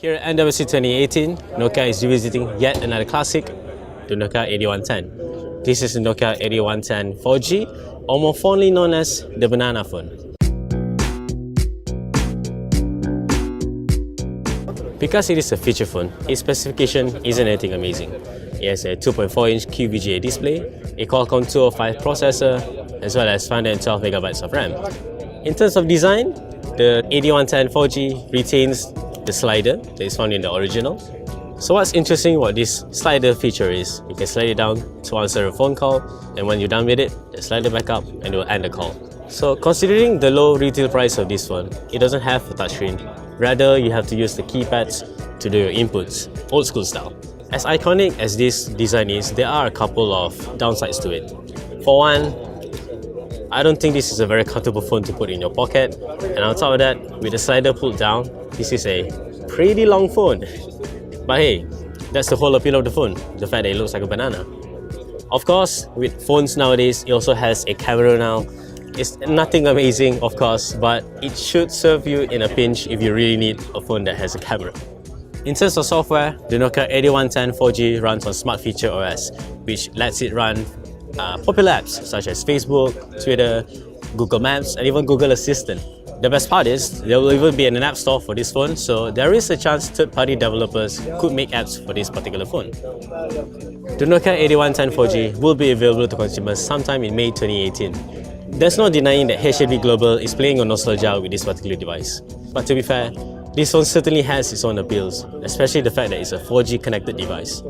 Here at NWC 2018, Nokia is revisiting yet another classic, the Nokia 8110. This is the Nokia 8110 4G, or more fondly known as the banana phone. Because it is a feature phone, its specification isn't anything amazing. It has a 2.4-inch QVGA display, a Qualcomm 205 processor, as well as 512MB of RAM. In terms of design, the 8110 4G retains the slider that is found in the original. So what's interesting about this slider feature is you can slide it down to answer a phone call, and when you're done with it, just slide it back up and it will end the call. So considering the low retail price of this phone, it doesn't have a touchscreen. Rather, you have to use the keypads to do your inputs, old school style. As iconic as this design is, there are a couple of downsides to it. For one, I don't think this is a very comfortable phone to put in your pocket, and on top of that, with the slider pulled down, this is a pretty long phone. But hey, that's the whole appeal of the phone, the fact that it looks like a banana. Of course, with phones nowadays, it also has a camera now. It's nothing amazing, of course, but it should serve you in a pinch if you really need a phone that has a camera. In terms of software, the Nokia 8110 4G runs on Smart Feature OS, which lets it run popular apps such as Facebook, Twitter, Google Maps, and even Google Assistant. The best part is, there will even be an app store for this phone, so there is a chance third-party developers could make apps for this particular phone. The Nokia 8110 4G will be available to consumers sometime in May 2018. There's no denying that HAB Global is playing on nostalgia with this particular device. But to be fair, this phone certainly has its own appeals, especially the fact that it's a 4G connected device.